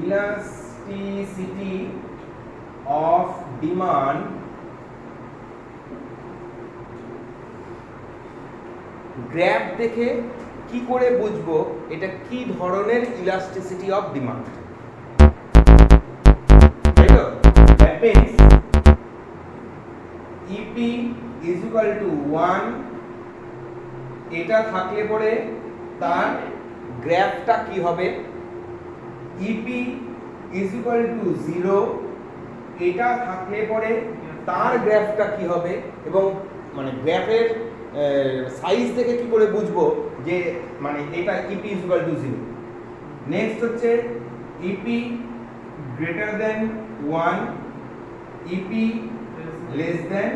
elasticity of demand graph দেখে কি করে বুঝবো এটা কি ধরনের ইলাস্টিসিটি অফ ডিমান্ড, তাই তো? That means EP is equal to 1, এটা থাকলে পরে তার গ্রাফটা কি হবে? EP is equal to 0, এটা থাকলে পরে তার গ্রাফটা কি হবে? এবং মানে গ্রাফের সাইজ দেখে কি করে বুঝবো যে মানে এটা EP is equal to 0? Next হচ্ছে EP greater than 1, EP less than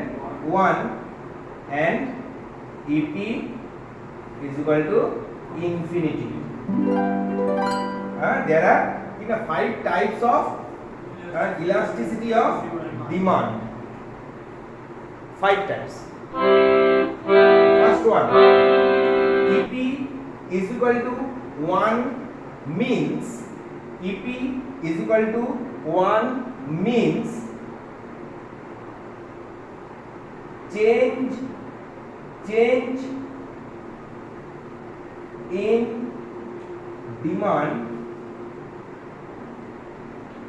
1 and EP is equal to infinity. There are 5 types of elasticity of demand. 5 types. First one, EP is equal to 1 means EP is equal to 1 means change in demand,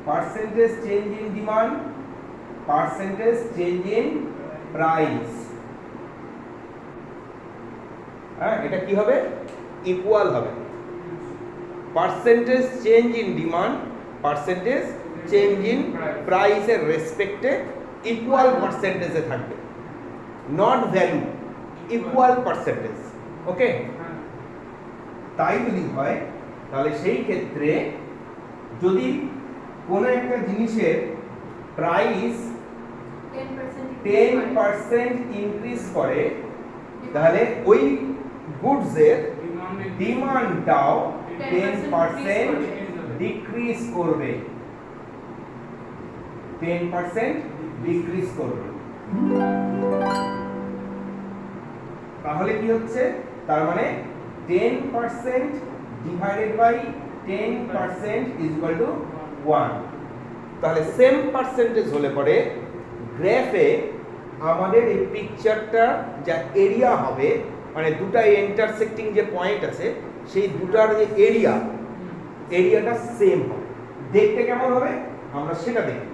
percentage change in demand, percentage change in price. এটা কি হবে? Equal হবে। Percentage change in demand, percentage change in প্রাইসের রেসপেক্টে equal পার্সেন্টেজে থাকবে, not value, equal percentage. ওকে, তাই যদি হয় তাহলে সেই ক্ষেত্রে যদি কোনো একটা জিনিসের প্রাইস 10% ইনক্রিজ করে তাহলে ওই গুডসের ডিমান্ডটাও 10% ডিক্রিজ করবে, 10% ডিক্রিজ করবে। তাহলে কি হচ্ছে? তার মানে 10% divided by 10% is equal to 1। তাহলে সেম পার্সেন্টেজ হলে পরে গ্রাফে আমাদের এই পিকচারটা যা এরিয়া হবে, মানে দুটা ইন্টারসেক্টিং যে পয়েন্ট আছে সেই দুটার যে এরিয়াটা সেম হবে। দেখতে কেমন হবে আমরা সেটা দেখি।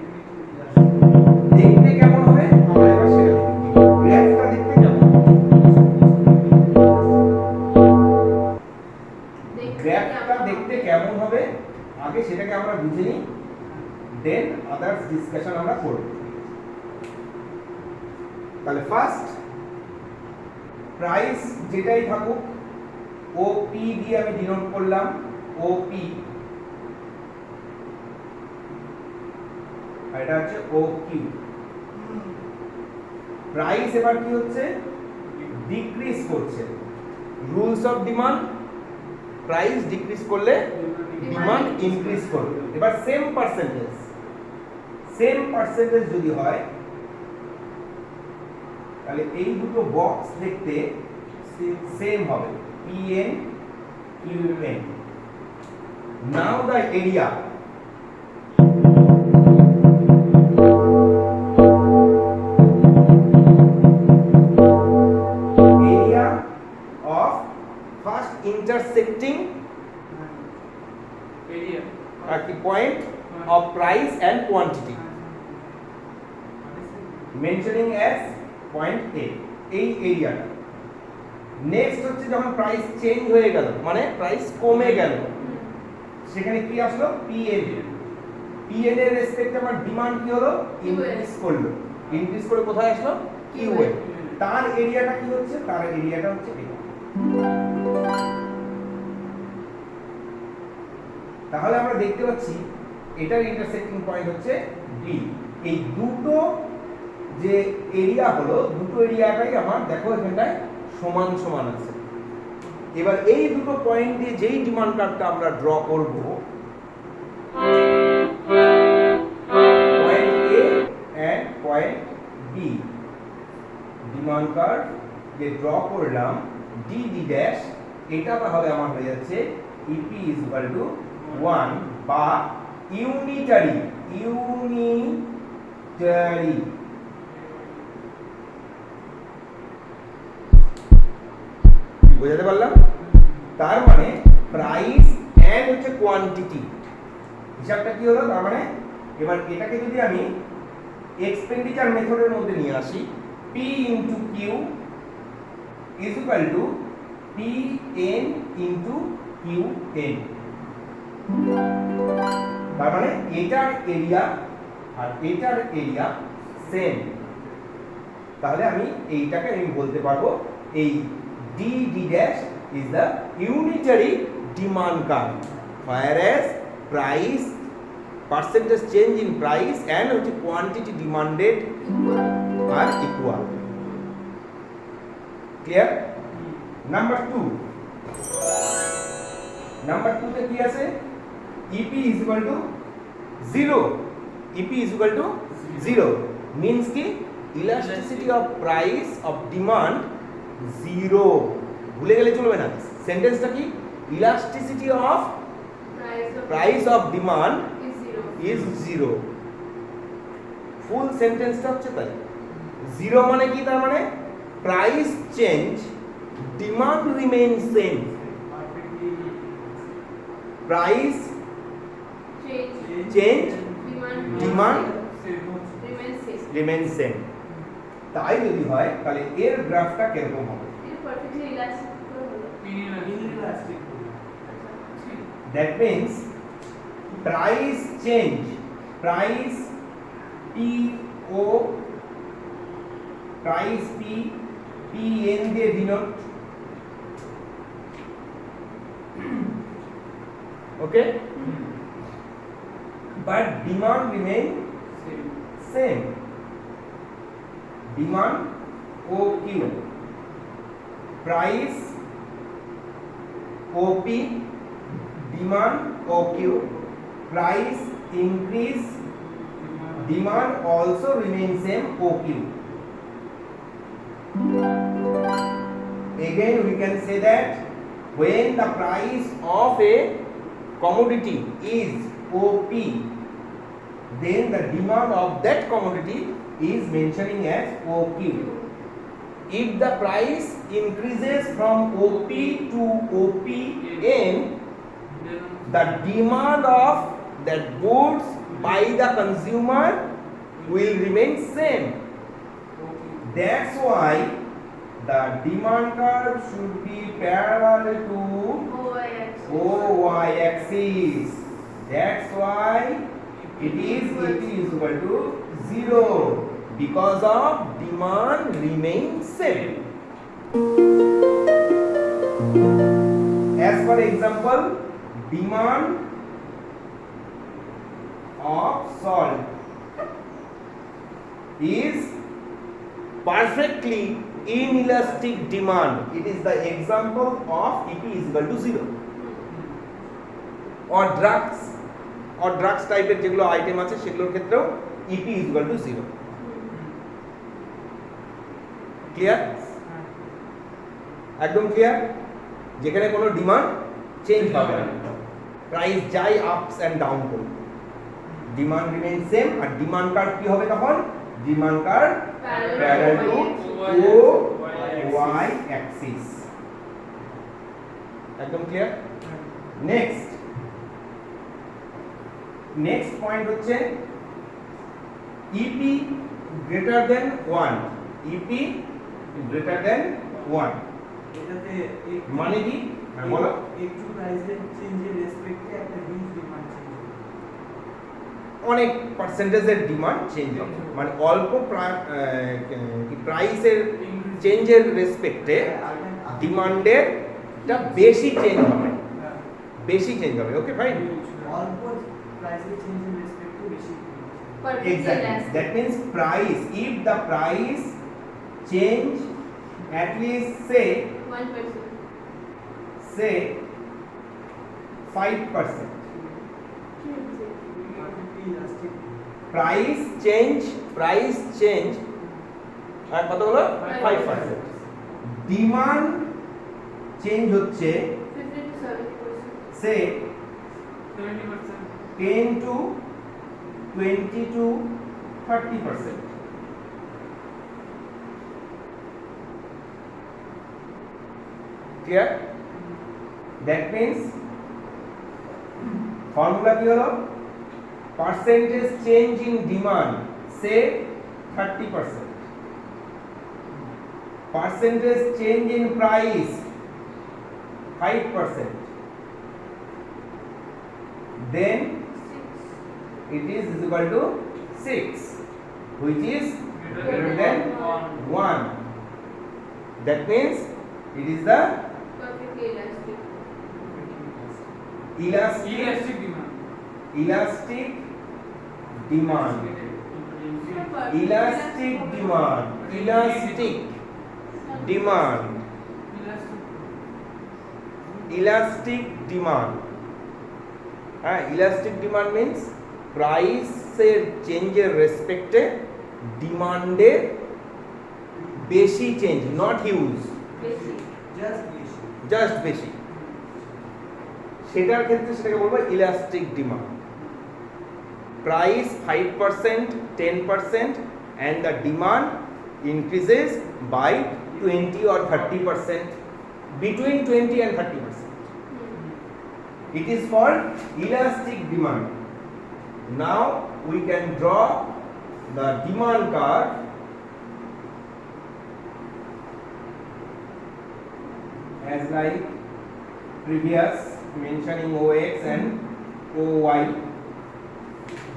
দেখতে কেমন হবে আমরা এবার সেটা দেখি। গ্রাফটা দেখতে কেমন, গ্রাফটা দেখতে কেমন হবে আগে সেটাকে আমরা বুঝে নিই, দেন আদার্স ডিসকাশন আমরা করব। তাহলে ফার্স্ট প্রাইস যেটাই থাকুক OP দিয়ে আমি ডিনোট করলাম, OP, আর এটা হচ্ছে OQ। প্রাইস এবার কি হচ্ছে? ডিক্রিজ করছে। Rules of demand, price decrease করলে ডিমান্ড ইনক্রিজ করবে। এবার সেম পার্সেন্টেজ যদি হয় তাহলে এই দুটো বক্স দেখতে সেম হবে, PN QN। Now the area of first intersecting at the point of price and quantity, mentioning as point A, এই এরিয়াটা। নেক্সট হচ্ছে যখন প্রাইস চেঞ্জ হয়ে গেল, মানে প্রাইস কমে গেল, সেখানে কি আসলো? PN। PN এর রেসপেক্টে আমার ডিমান্ড কি হলো? ইনক্রিজ করলো। ইনক্রিজ করে কোথায় আসলো? QN। তার এরিয়াটা কি হচ্ছে? তার এরিয়াটা হচ্ছে এটা। তাহলে আমরা দেখতে পাচ্ছি এটার ইন্টারসেক্টিং পয়েন্ট হচ্ছে D। এই দুটো যে এরিয়া হলো, দুটো এরিয়াটাই আমার দেখো এখানটায় সমান সমান আছে। এবার এই দুটো পয়েন্ট দিয়ে যেই ডিমান্ড কার্ভটা আমরা ড্র করব, point A end point B, demand curve যে ড্র করলাম DD ড্যাশ, এটা তাহলে আমার হয়ে যাচ্ছে EP is equal to 1 বা ইউনিটারি বুঝাতে পারলাম? তার মানে প্রাইস এন্ড হচ্ছে কোয়ান্টিটি, হিসাবটা কি হলো? তার মানে এবার এটাকে যদি আমি এক্সপেন্ডিচার মেথডের মধ্যে নিয়ে আসি, P into Q is equal to PN into QN। তার মানে এটার এরিয়া আর এটার এরিয়া সেম, তাহলে আমি এইটাকে আমি বলতে পারবো এই DD dash is the unitary demand curve, whereas price percentage change in price and quantity demanded are equal. Clear? Number 2 তে কি আছে? EP is equal to 0, EP is equal to 0 means কি elasticity of price of demand 0, ভুলে গেলে চলবে না। সেন্টেন্সটা কি? elasticity of price of demand is 0, ফুল সেন্টেন্সটা হচ্ছে তাই। 0 মানে কি? তার মানে price change, demand remain same, price change, demand remain same. তাই যদি হয় তাহলে এর গ্রাফটা কিরকম হবে? That means price change, price PO, price PN দিয়ে denote, okay, but demand remain same, demand OQ, price OP, demand OQ, price increase, demand also remain same OQ. Again we can say that when the price of a commodity is OP, then the demand of that commodity is mentioning as OQ. If the price increases from OP to OPN, the demand of that goods by the consumer will remain same. That's why the demand curve should be parallel to OY axis. That's why it is equal to 0 because of demand remains same. As for example, demand of salt is perfectly inelastic demand. It is the example of EP is equal to 0. Or drugs টাইপের যেগুলো item আছে সেগুলোর ক্ষেত্রেও EP is equal to 0. Clear? একদম clear? যেখানে কোনো demand change হবে না, প্রাইস যাই আপস এন্ড ডাউন করবে, ডিমান্ড রিমেইন সেম। আর ডিমান্ড কার্ভ কি হবে তখন? Demand curve parallel to OY Axis. একদম ক্লিয়ার? নেক্সট পয়েন্ট হচ্ছে EP greater than 1, EP greater than 1 এটাতে মানে কি? হ্যাঁ বলো। একটু প্রাইসের চেঞ্জের রেসপেক্টে একটা হিউজ ডিমান্ড চেঞ্জ হবে, অনেক পার্সেন্টেজের ডিমান্ড চেঞ্জ হবে, মানে অল্প প্রাইসের চেঞ্জের রেসপেক্টে ডিমান্ডের টা বেশি চেঞ্জ হবে, ওকে ফাইন। অল্প প্রাইসের চেঞ্জের রেসপেক্টে বেশি। Exactly. That means price, if the price change at least say 1%, say 5%, price change আর কত হলো 5%, ডিমান্ড চেঞ্জ হচ্ছে 50 to 70%, say 70%. 10 to 20 to 30%. Clear? That means formula কি হলো? Percentage change in demand say 30%. Percentage change in price 5%. Then it is equal to 6, which is greater than 1. That means it is the perfectly elastic. elastic Elastic demand. elastic demand. Elastic demand. Elastic demand. Elastic demand. Elastic demand means প্রাইসের চেঞ্জের রেসপেক্টে ডিমান্ডের বেশি change, not huge, Basic. Just বেশি, সেটার ক্ষেত্রে সেটাকে বলবো elastic demand. Price 5%, 10% and the demand increases by 20 or 30%, between 20 and 30%. It is called elastic demand. Now we can draw the demand curve as like previous, mentioning OX and OY.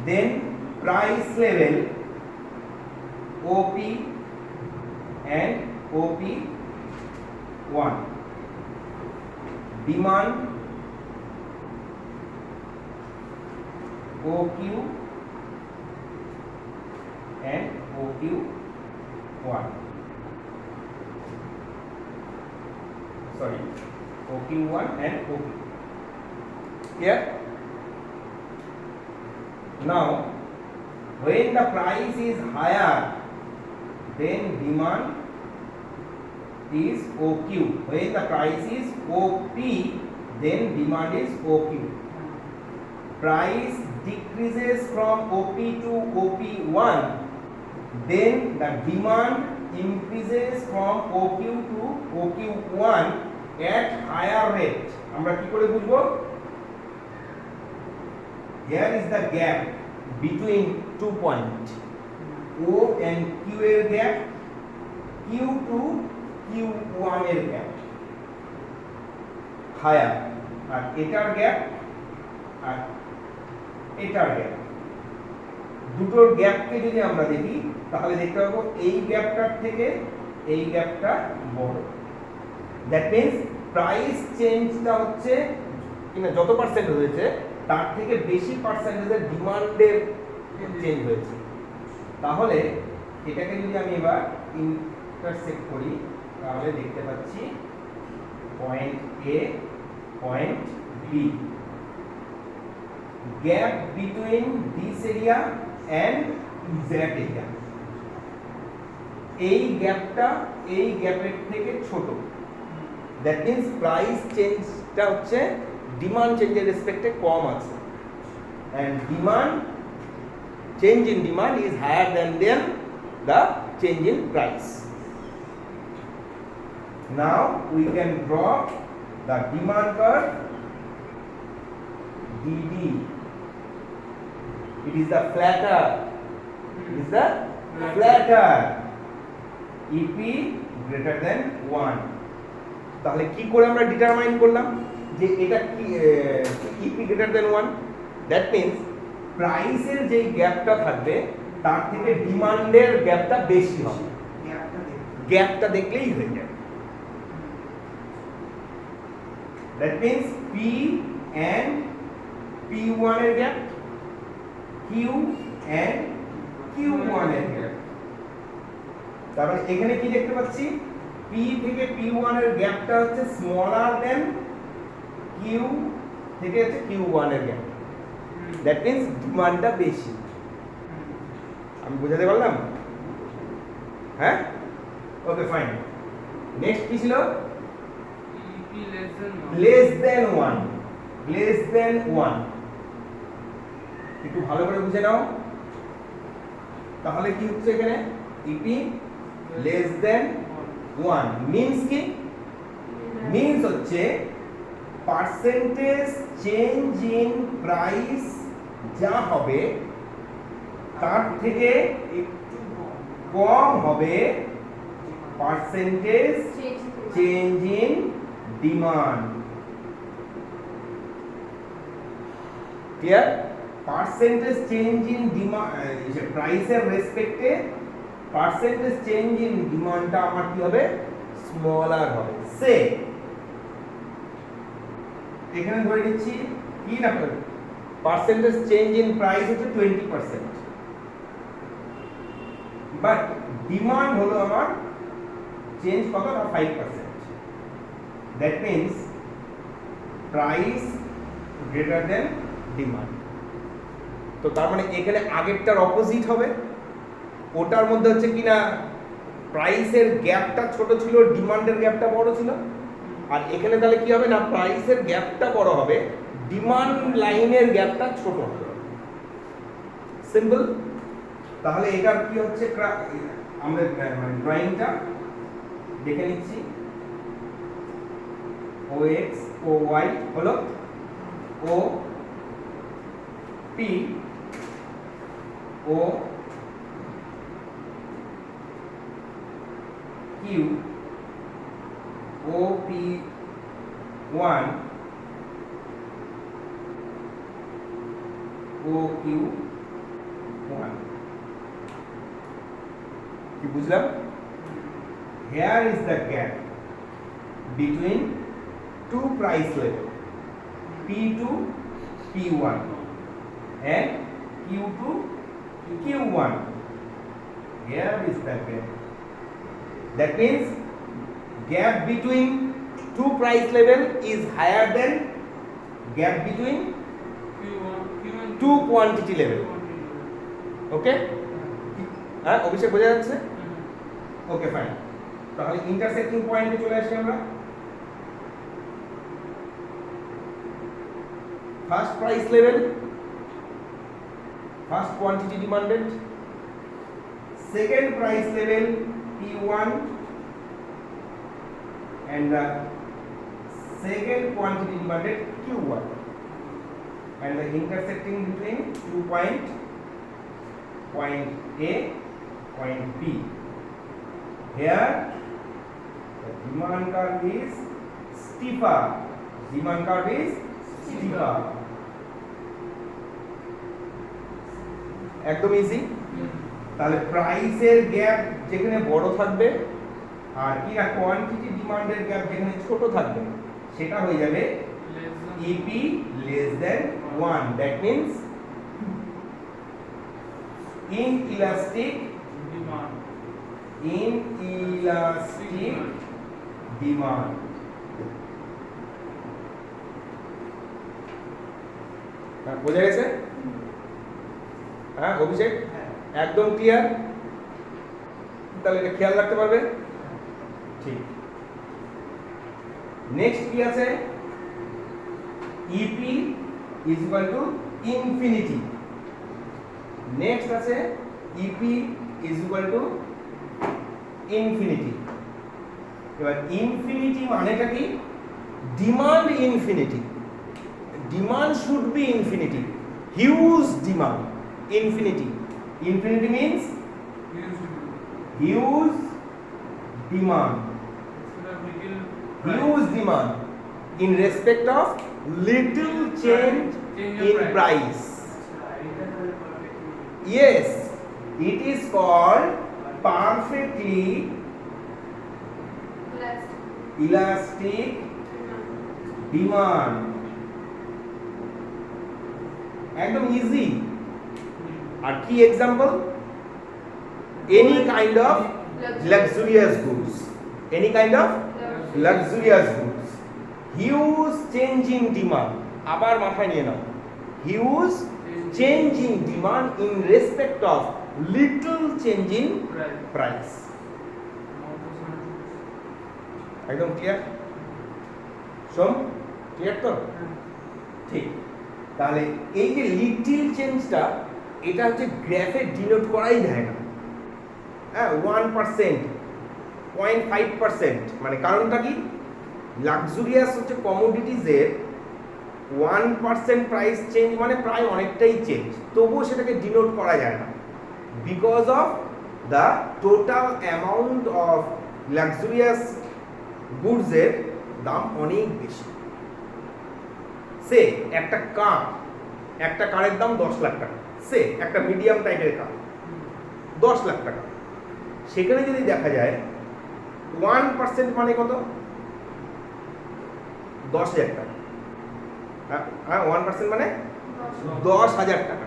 Then price level OP and OP1. Demand OQ and OQ1. Sorry, OQ1 and OQ. Here, now when the price is higher, then demand is OQ. When the price is OP, then demand is OQ. Price decreases from OP to OP1, then the demand increases from OQ to OQ1 at higher rate. আমরা কি করে বুঝবো? Here is the gap between 2 points, O and Q এর gap, Q to Q1 এর gap higher, আর এটার gap আর এটার gap, দুটোর গ্যাপকে যদি আমরা দেখি তাহলে দেখতে পাবো এই গ্যাপটার থেকে এই গ্যাপটা বড়। দ্যাট মিন্স প্রাইস চেঞ্জটা হচ্ছে কিনা যত পার্সেন্ট হয়েছে তার থেকে বেশি পার্সেন্টেজের ডিমান্ডের চেঞ্জ হয়েছে। তাহলে এটাকে যদি আমি এবার ইন্টারসেক্ট করি তাহলে দেখতে পাচ্ছি point A, point B, gap between this area and that area, এই গ্যাপটা এই গ্যাপের থেকে ছোট। দ্যাট মিন্স প্রাইস চেঞ্জটা হচ্ছে ডিমান্ড চেঞ্জের রেসপেক্টে কম আছে, and demand change in demand is higher than the change in price. Now we can draw the demand curve DD. It is the flatter. It is the flatter. EP greater than 1. তাহলে কি করে আমরা determine করলাম যে এটা কি EP greater than 1? That means প্রাইসের যে গ্যাপটা থাকবে তার থেকে ডিমান্ডের গ্যাপটা বেশি হবে। গ্যাপটা দেখলেই হয়ে যাবে। That means P and P1 এর গ্যাপ, Q and Q1 এর গ্যাপ। তারপরে এখানে কি দেখতে পাচ্ছি? P থেকে P1 এর গ্যাপটা হচ্ছে স্মলার দেন Q থেকে হচ্ছে Q1 এর গ্যাপ। দ্যাট মিন্স ডিমান্ডটা বেশি। আমি বুঝাতে পারলাম? হ্যাঁ, ওকে ফাইন। নেক্সট কি ছিল? EP less than 1. Less than 1. Less than 1, একটু ভালো করে বুঝে নাও। তাহলে কি হচ্ছে এখানে ইপি লেস দেন 1 মিন্স কি? মিন্স হচ্ছে পার্সেন্টেজ চেঞ্জ ইন প্রাইস যা হবে তার থেকে একটু কম কম হবে percentage change in demand. Clear? Percentage change in demand প্রাইসের রেসপেক্টে পার্সেন্টেজ চেঞ্জ ইন ডিমান্ডটা আমার কি হবে? স্মলার হবে। সে এখানে ধরে নিচ্ছি কি না পার্সেন্টেজ চেঞ্জ ইন প্রাইস হচ্ছে 20%, বাট ডিমান্ড হলো আমার চেঞ্জ কত না 5%। That means price greater than demand. তো তার মানে এখানে আগেরটার অপোজিট হবে। ওটার মধ্যে হচ্ছে কিনা প্রাইসের গ্যাপটা ছোট ছিল, ডিমান্ডের গ্যাপটা বড় ছিল। আর এখানে তাহলে কি হবে না প্রাইসের গ্যাপটা বড় হবে, ডিমান্ড লাইনের গ্যাপটা ছোট হবে। সিম্পল। তাহলে এটার কি হচ্ছে আমরা ড্রয়িংটা দেখে নিচ্ছি। ও এক্স ও ওয়াই হলো O P O Q O P 1 O Q 1 কি বুঝলাম? Here is the gap between two price level P2 P1 and Q2 Q1. Here is the gap. That means gap between two price level is higher than gap between two quantity level. Okay? হ্যাঁ অভিষেক বোঝা যাচ্ছে? Okay fine. তাহলে intersecting পয়েন্টে চলে আসি আমরা। First price level, first quantity demanded, second prize level P1 and the second quantity demanded Q1 and the intersecting between 2 point A, point B. Here the demand curve is steeper. Demand curve is steeper. একদম easy. তাহলে প্রাইসের gap যেখানে বড় থাকবে আর কি না quantity ডিমান্ডের gap যেখানে ছোট থাকবে সেটা হয়ে যাবে EP less than 1। That means inelastic demand। বোঝা গেছে? হ্যাঁ অভিষেক একদম ক্লিয়ার? তাহলে এটা খেয়াল রাখতে পারবে। ঠিক। নেক্সট কি আছে? E P is equal to infinity. Next আছে E P is equal to infinity. এবার ইনফিনিটি মানেটা কি? Demand infinity. Demand should be infinity. Huge demand infinity. Infinity means huge demand. Huge demand in respect of little change in price. Yes, it is called perfectly elastic demand. একদম easy. আর কি example? Any kind of luxurious goods, any kind of luxurious goods, huge changing demand। আবার মাথায় নিয়ে নাও, huge changing demand in respect of little changing price। একদম clear? সোম clear তো? ঠিক। তাহলে এই যে লিটিল চেঞ্জটা এটা হচ্ছে গ্রাফে ডিনোট করাই যায় না। হ্যাঁ 1%, 0.5%, মানে কারণটা কি, লাক্সুরিয়াস হচ্ছে কমোডিটিজের 1% প্রাইস চেঞ্জ মানে প্রায় অনেকটাই চেঞ্জ, তবুও সেটাকে ডিনোট করা যায় না because of the total amount of luxurious গুডসের দাম অনেক বেশি। সে একটা কারের দাম 10 লাখ টাকা, সে একটা মিডিয়াম টাইপের কার 10 লাখ টাকা, সেখানে যদি দেখা যায় 1% মানে কত, 10,000 টাকা। হ্যাঁ 1% মানে 10,000 টাকা।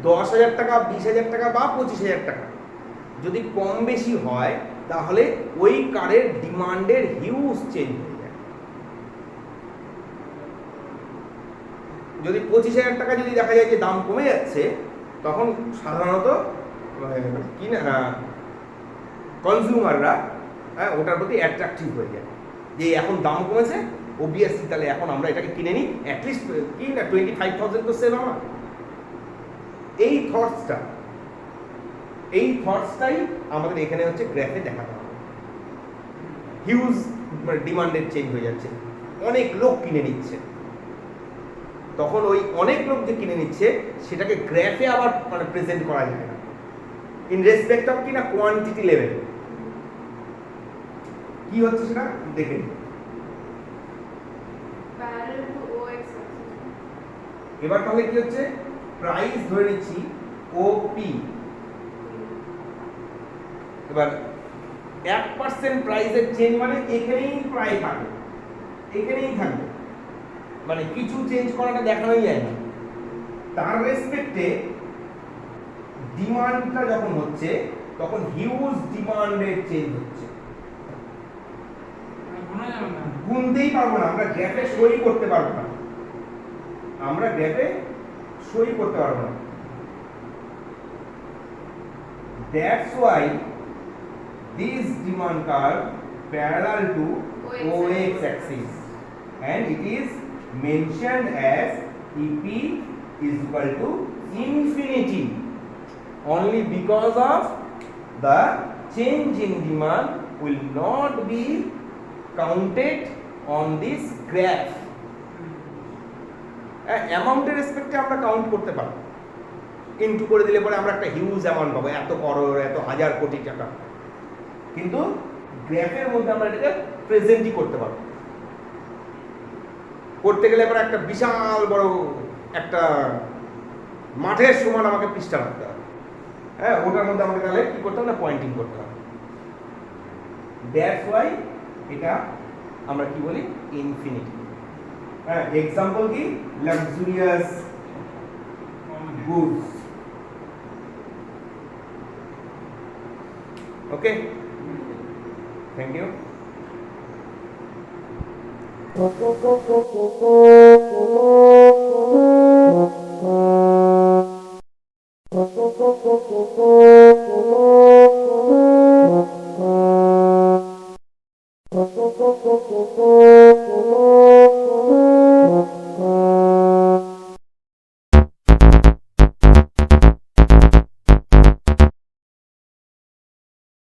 10,000 টাকা, 20,000 টাকা বা 25,000 টাকা যদি কম বেশি হয় তাহলে ওই কারের ডিমান্ডের হিউজ চেঞ্জ হয়ে যায়। যদি 25,000 টাকা যদি দেখা যায় যে দাম কমে যাচ্ছে, তখন সাধারণত কি না কনজিউমাররা ওটার প্রতি অ্যাট্রাকটিভ হয়ে যায় যে এখন দাম কমেছে, অবভিয়াসলি তাহলে এখন আমরা এটাকে কিনে নিই, অ্যাটলিস্ট কি না 25,000 তো সেভ আমার। এই থটসটাই আমাদের এখানে হচ্ছে গ্রাফে দেখাতে হবে। হিউজ ডিমান্ডের চেঞ্জ হয়ে যাচ্ছে, অনেক লোক কিনে নিচ্ছে, তখন ওই অনেক লোক যে কিনে নিচ্ছে সেটাকে গ্রাফে আবার মানে প্রেজেন্ট করা যায় না ইন রেসপেক্ট অফ কি না কোয়ান্টিটি লেভেল। কি হচ্ছে সেটা দেখে নিন। Parallel to OX axis. এবার তাহলে কি হচ্ছে, প্রাইস ধরে নিচ্ছি ওপি। এবার 1% প্রাইসের চেঞ্জ মানে এখানেই প্রায় থাকবে, এখানেই থাকবে, মানে কিছু চেঞ্জ করাটা দেখানোই যায় না। তার রেসপেক্টে ডিমান্ডটা যখন হচ্ছে তখন হিউজ ডিমান্ডের চেঞ্জ হচ্ছে, গুনতেই পারবো না, আমরা গ্রাফে সই করতে পারবো না, That's why this demand curve parallel to OX axis and it is mentioned as EP is equal to infinity only because of the change in demand will not be counted on this graph. অ্যামাউন্টের রেসপেক্টে আমরা count করতে পারবো, into করে দিলে পরে আমরা একটা huge amount পাবো, এত করোড়, এত হাজার কোটি টাকা, কিন্তু গ্রাফের মধ্যে আমরা এটাকে প্রেজেন্টই করতে পারবো। করতে গেলে এবার একটা বিশাল বড় একটা মাঠের সমান আমাকে পৃষ্ঠা রাখতে হবে, হ্যাঁ ওটার মধ্যে আমাকে তাহলে কি করতে হবে না, পয়েন্টিং করতে হবে। দ্যাটস ওয়াই এটা আমরা কি বলি, ইনফিনিটি। হ্যাঁ এক্সাম্পল কি, luxurious goods. Okay, thank you.